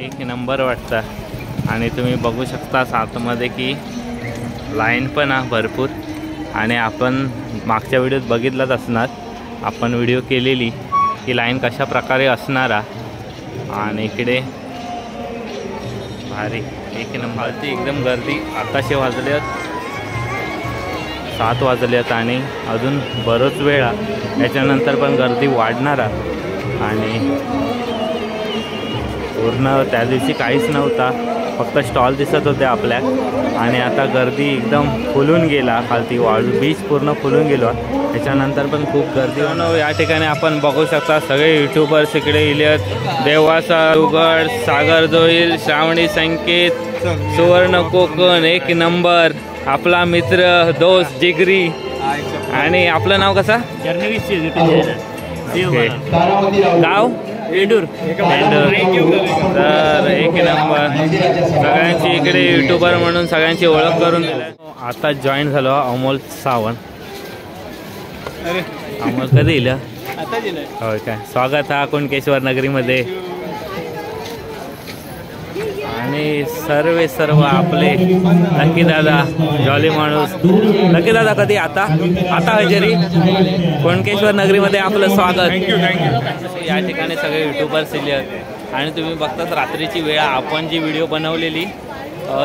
एक नंबर वाटतं. आणि तुम्ही बघू शकता आतमध्ये की लाईन पण आहे भरपूर. आणि आपण मागच्या व्हिडिओत बघितलंच असणार, आपण व्हिडिओ केलेली की लाईन कशा प्रकारे असणार. आणि इकडे भारी एक नंबर ती एकदम गर्दी. आताशे वाजले 7 वाजले आहेत आणि अजून बरोच वेळ आहे, त्याच्यानंतर पण गर्दी वाढणार. आणि पूर्ण त्या दिवशी काहीच नव्हता, फक्त स्टॉल दिसत होते आपल्या. आणि आता गर्दी एकदम फुलून गेला, खालती वाळू बीच पूर्ण फुलून गेलो. त्याच्यानंतर पण खूप गर्दी होणं. या ठिकाणी आपण बघू शकता सगळे यूट्यूबर्स इकडे इलेत. देवाचा उघड, सागर जोईल, श्रावणी संकेत, सुवर्ण कोकण, एक नंबर, आपला मित्र दोस्त जिगरी. आणि आपलं नाव कसं? गाव एंडूर. तर एक नंबर सगळ्यांची इकडे यूट्यूबर म्हणून सगळ्यांची ओळख करून आता जॉईन झालो अमोल सावंत. अमोल कधी येईल? होय काय, स्वागत हा कुणकेश्वर नगरीमध्ये. आणि सर्व आपले नक्की दादा, जॉली माणूस. नक्की दादा कधी? आता हजेरी कुणकेश्वर नगरीमध्ये आपलं स्वागत. या ठिकाणी सगळे यूट्यूबर्स इले आहेत. आणि तुम्ही बघताच रात्रीची वेळ आपण जी व्हिडिओ बनवलेली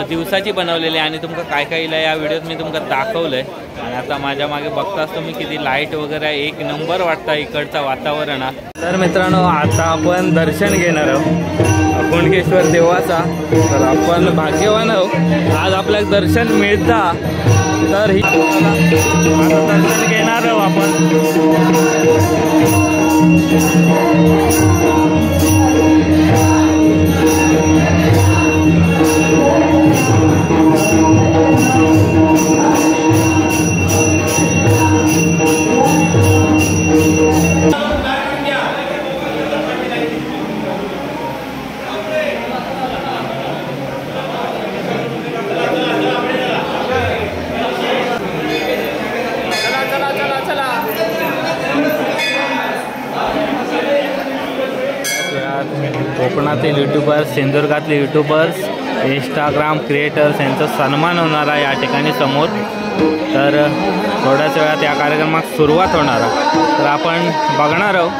दिवसाची बनवलेली आणि तुमका काय काय इला या व्हिडिओत मी तुमका दाखवलंय. आणि आता माझ्या मागे बघताच तुम्ही किती लाईट वगैरे एक नंबर वाटतं इकडचं वातावरण. तर मित्रांनो आता आपण दर्शन घेणार आहोत कुणकेश्वर देवाचा. तर आपण भाग्यवान आहोत, आज आपल्याला दर्शन मिळता. तर ही आता दर्शन घेणार आहोत आपण. कोकणातील यूट्यूबर्स, सिंधुदुर्गातले यूट्यूबर्स, इंस्टाग्राम क्रिएटर्स यांचा सन्मान होणार आहे या ठिकाणी समोर. तर थोड्याच वेळात या कार्यक्रमात सुरुवात होणार आहे. तर आपण बघणार आहोत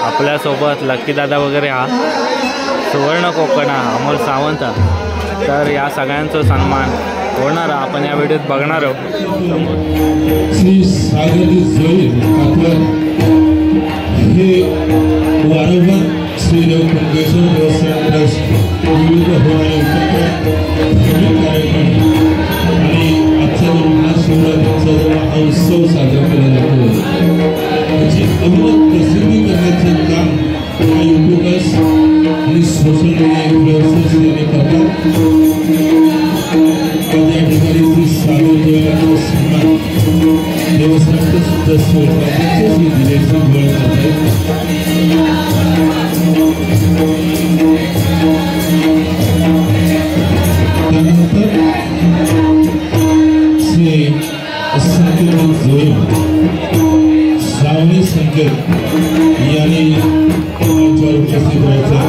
आपल्यासोबत लक्की दादा वगैरे हा, सुवर्ण कोकण अमोल सावंत. तर या सगळ्यांचा सन्मान होणार आपण या व्हिडिओत बघणार आहोत. श्री कुणकेश्वर देवस्थान ट्रस्ट विविध होणारे कार्यक्रम आणि आजचा जो महाशिवरात्रीचा जो उत्सव साजरा केला जातो त्याची अमोल प्रसिद्धी करण्याचे काम हा यूट्यूबर्स आणि सोशल मीडिया इन्फ्लुएन्सर्स यांनी करतात. या ठिकाणी श्री सागर देवाचा सन्मान देवस्थानचे सुद्धा सोडण्याचे दिलेचे ओळख करतात. त्यानंतर श्री संकेत जोईल, श्रावणी संकेत यांनी मंचावर उपस्थित व्हायचं.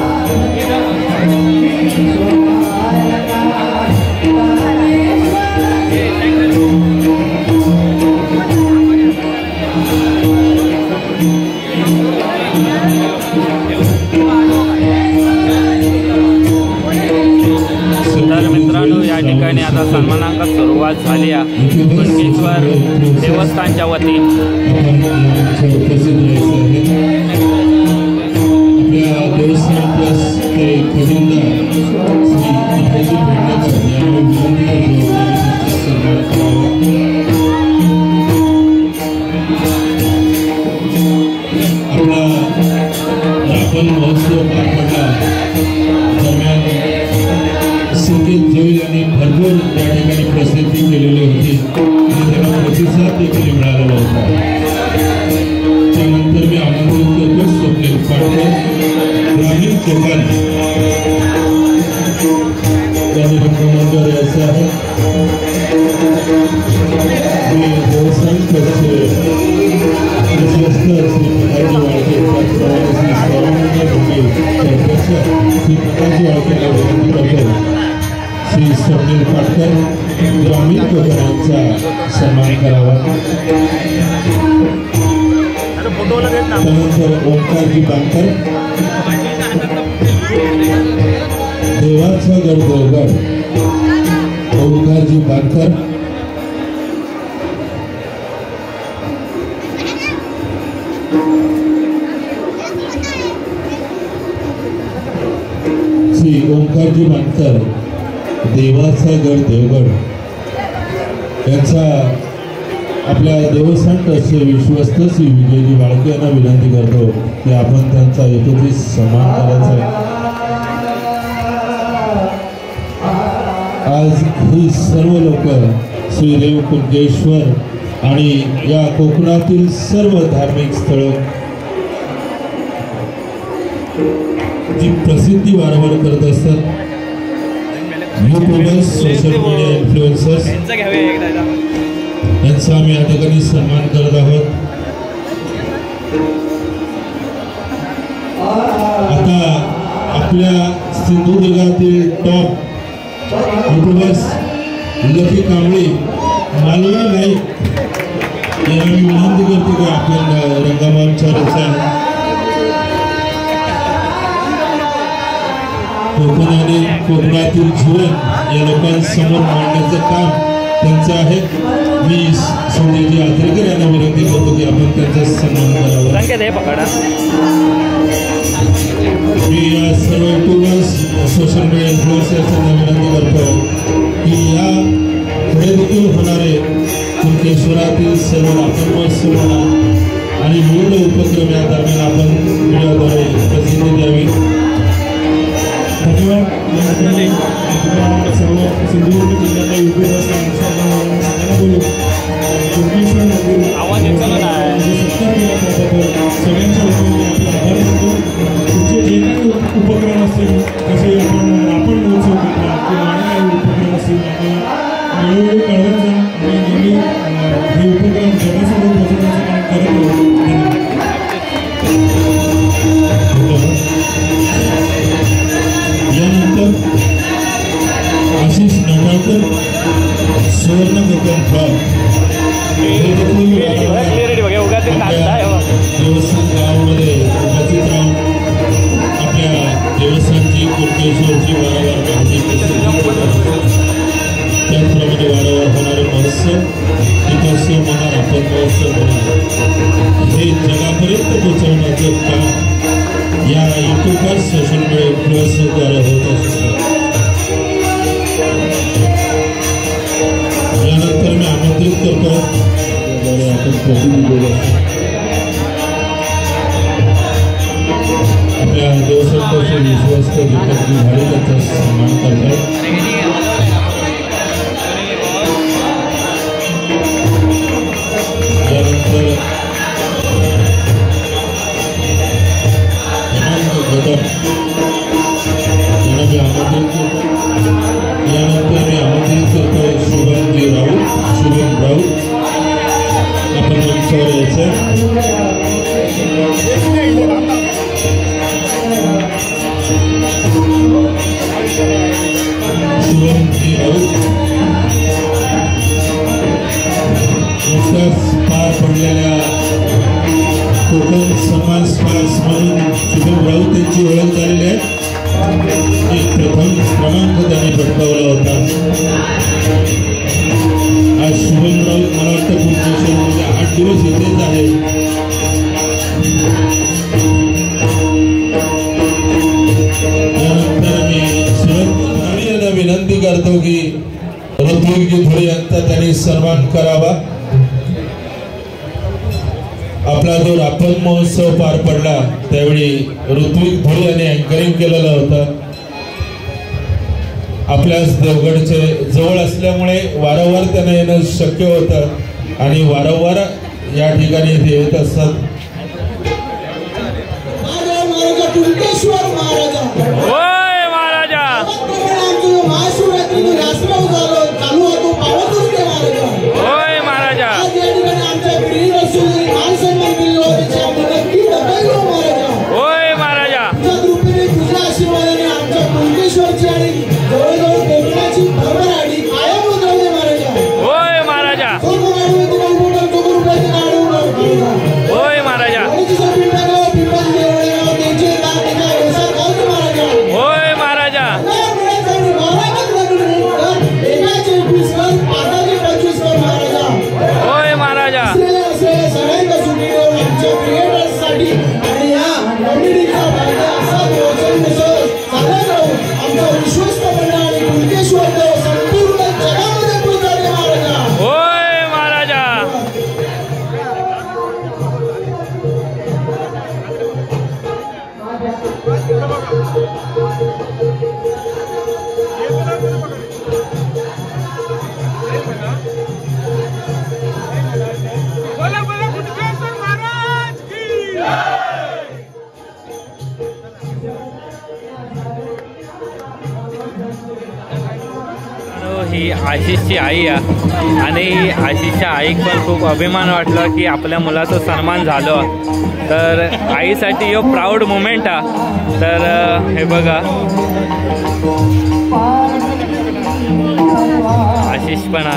तर मित्रांनो या ठिकाणी आता सन्मानांका सुरुवात झाली आहे कुणकेश्वर देवस्थानच्या वतीने. आपण महोत्सव पार पडला दरम्यान संकेत जोईल यांनी भरपूर त्या ठिकाणी प्रसिद्धी केलेली होती आणि त्याला प्रतिसाद देखील मिळालेला होता. त्यानंतर मी आमंत्रित करतो स्वप्नील पाटकर, ग्रामीण कोकण यांनी मंडळ यायचं आहे. मी देवस्थान ट्रस्टचे प्रशस्त श्री पिताजी वाळके, त्याचप्रमाणे श्री स्वामी अध्यक्ष श्री प्रकाश वाळके विनंती करतो श्री स्वप्नील पाटकर ग्रामीण कोकणांचा सन्मान करावा। त्यानंतर ओंकारजी बांकर देवाचा गड देवगड ओंकारजी बांकर श्री ओंकारजी बांकर देवाचा गड देवगड यांचा आपल्या देवस्थान ट्रस्टचे विश्वस्त श्री विजयजी वाळके यांना विनंती करतो की आपण त्यांचा एकत्रित सन्मान करायचा। आज ही सर्व लोक श्री देव कुंकेश्वर आणि या कोकणातील सर्व धार्मिक स्थळ जी प्रसिद्धी वारंवार करत असतात। यूट्यूबर्स सोशल मीडिया इन्फ्लुएन्सर्स यांचा आम्ही या ठिकाणी सन्मान करत आहोत। आता आपल्या सिंधुदुर्गातील टॉप यूट्यूबर्स लकी कांबळे मालवणी नाईक यांना मी विनंती करतो की आपण रंगमंचावर असाल। कोकण आणि कोकणातील जीवन या लोकांसमोर मांडण्याचं काम त्यांचं आहे। मी संजयजी आचरेकर यांना विनंती करतो की आपण त्यांचा सन्मान करावा। मी या सर्व यूट्यूबर्स सोशल मीडिया इन्फ्लुएन्सर्सना विनंती करतो की या पुढे देखील होणारे कुंकेश्वरातील सर्व आपण महोत्सव आणि विविध उपक्रम या दरम्यान आपण मीडियाद्वारे प्रसिद्धी द्यावी। धन्यवाद। सर्व सिंधुदुर्ग जिल्ह्यातल्या यूट्यूबर्स सगळ्यांना बोलू कुंकेश्वर नदी आवाज सगळ्यांच्या वतीने आपले आभार मानतो। तुमचे जे काही उपक्रम असतील जसे आपण महोत्सव घेतला किंवा आणि काही उपक्रम असतील आपण वेळोवेळी कळवत जा आणि नेहमी हे उपक्रम जगासमोर पोहोचवण्याचं काम करत राहू। यानंतर आशिष नागावकर सुवर्ण कोकण भाग देवस्थान गावामध्ये उपस्थित राहून आपल्या देवस्थानची कुंकेश्वरची वारंवार माहिती त्याचप्रमाणे वारंवार होणारे महोत्सव दीपोत्सव होणार आपण महोत्सव होणार हे जगापर्यंत पोहोचवण्याचं काम या यूट्यूबवर सोशल मीडिया इन्फ्लुएन्सरद्वारे होत असतं। यानंतर मी आमंत्रित करतो आपण प्रतिनिधी आपल्या देवस्थानचे विश्वस्त दीपकजी झाडे त्यांचा सन्मान करतात। यानंतर यानंतर मी आमंत्रित करतो शुभमजी राऊत शुभम राऊत आपण मंचावर यायचं। शुभमजी राऊत नुकताच पार पडलेल्या कोकण समाज स्मारक म्हणून शुभम राऊत यांची ओळख झालेली आहे। एक प्रथम क्रमांक त्यांनी पटकावला होता। आज शुभम राऊत मला वाटतं कुंकेश्वरमध्ये 8 दिवस इथेच आहे। त्यानंतर मी सुरत यांना विनंती करतो की ऋत्विकजी धुळे यांचा त्यांनी सन्मान करावा। आपला जो रापण महोत्सव पार पडला त्यावेळी ऋत्विक धुळे यांनी अँकरिंग केलेलं होतं। आपल्याच देवगडचे जवळ असल्यामुळे वारंवार त्यांना येणं शक्य होतं आणि वारंवार या ठिकाणी ते येत असतात। ही आशिषची आई आहे आणि आशिषच्या आईक पण खूप अभिमान वाटला की आपल्या मुलाचा सन्मान झालो. तर आईसाठी यो प्राऊड मोमेंट आहे. तर हे बघा आशिष पण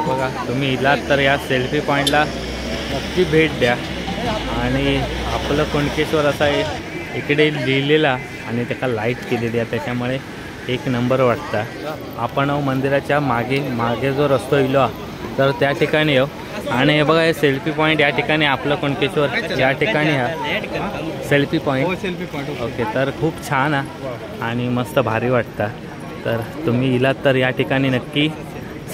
बघा. तुम्ही इलात तर या सेल्फी पॉईंटला नक्की भेट द्या. आणि आपलं कुणकेश्वर असा इकडे लिहिलेला आणि त्याला लाईट केलेली आहे, त्याच्यामुळे एक नंबर वाटतं. आपण मंदिराच्या मागे जो रस्तो इलो तर त्या ठिकाणी येऊ. आणि हे बघा हे सेल्फी पॉईंट या ठिकाणी आपलं कुणकेश्वर या ठिकाणी हा सेल्फी पॉईंट. ओके, तर खूप छान आहे आणि मस्त भारी वाटतं. तर तुम्ही इलात तर या ठिकाणी नक्की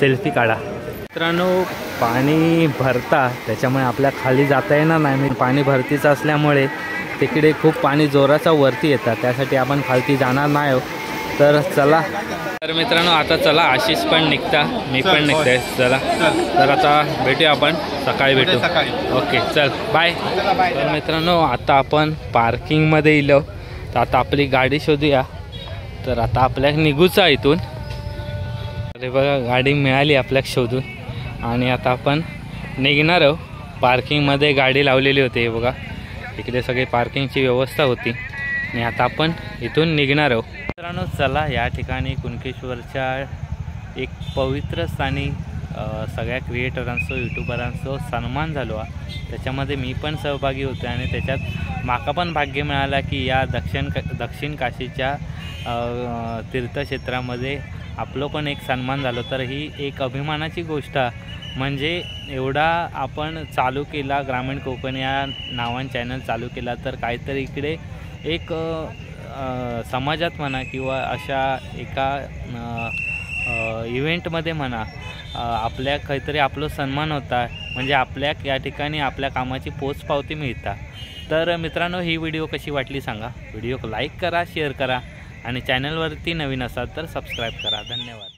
सेल्फी काढा. मित्रांनो, पाणी भरता त्याच्यामुळे आपल्या खाली जाता येणार नाही. पाणी भरतीचं असल्यामुळे तिकडे खूप पाणी जोराचा वरती येतात, त्यासाठी आपण खालती जाणार नाही. तर चला. तर मित्रांनो, आता चला आशिष पण निघता, मी पण निघते. चला, तर आता भेटूया आपण सकाळी भेटू. ओके, चल बाय. तर मित्रांनो, आता आपण पार्किंगमध्ये इलो. तर आता आपली गाडी शोधूया. तर आता आपल्याला निघूचा इथून. अरे बघा, गाडी मिळाली आपल्याला शोधून आणि आता आपण निघणार आहोत. पार्किंगमध्ये गाडी लावलेली होती, हे बघा इकडे सगळी पार्किंगची व्यवस्था होती आणि आता आपण इथून निघणार आहोत. मित्रांनो, चला या ठिकाणी कुणकेश्वरच्या एक पवित्र स्थानी सगळ्या क्रिएटरांचो यूट्यूबरांचो सन्मान झालो. त्याच्यामध्ये मी पण सहभागी होते आणि त्याच्यात माका पण भाग्य मिळाला की या दक्षिण काशीच्या तीर्थक्षेत्रामध्ये आपलं पण एक सन्मान झालं. तर ही एक अभिमानाची गोष्ट म्हणजे एवढा आपण चालू केला, ग्रामीण कोकण या नावाने चॅनल चालू केला, तर काहीतरी इकडे एक समाजात म्हणा किंवा अशा एका इव्हेंटमध्ये म्हणा आपल्या काहीतरी आपलं सन्मान होता, म्हणजे आपल्या या ठिकाणी आपल्या कामाची पोचपावती मिळता. तर मित्रांनो, ही व्हिडिओ कशी वाटली सांगा. व्हिडिओ लाईक करा, शेअर करा आणि चॅनलवरती नवीन असाल तर सबस्क्राईब करा. धन्यवाद.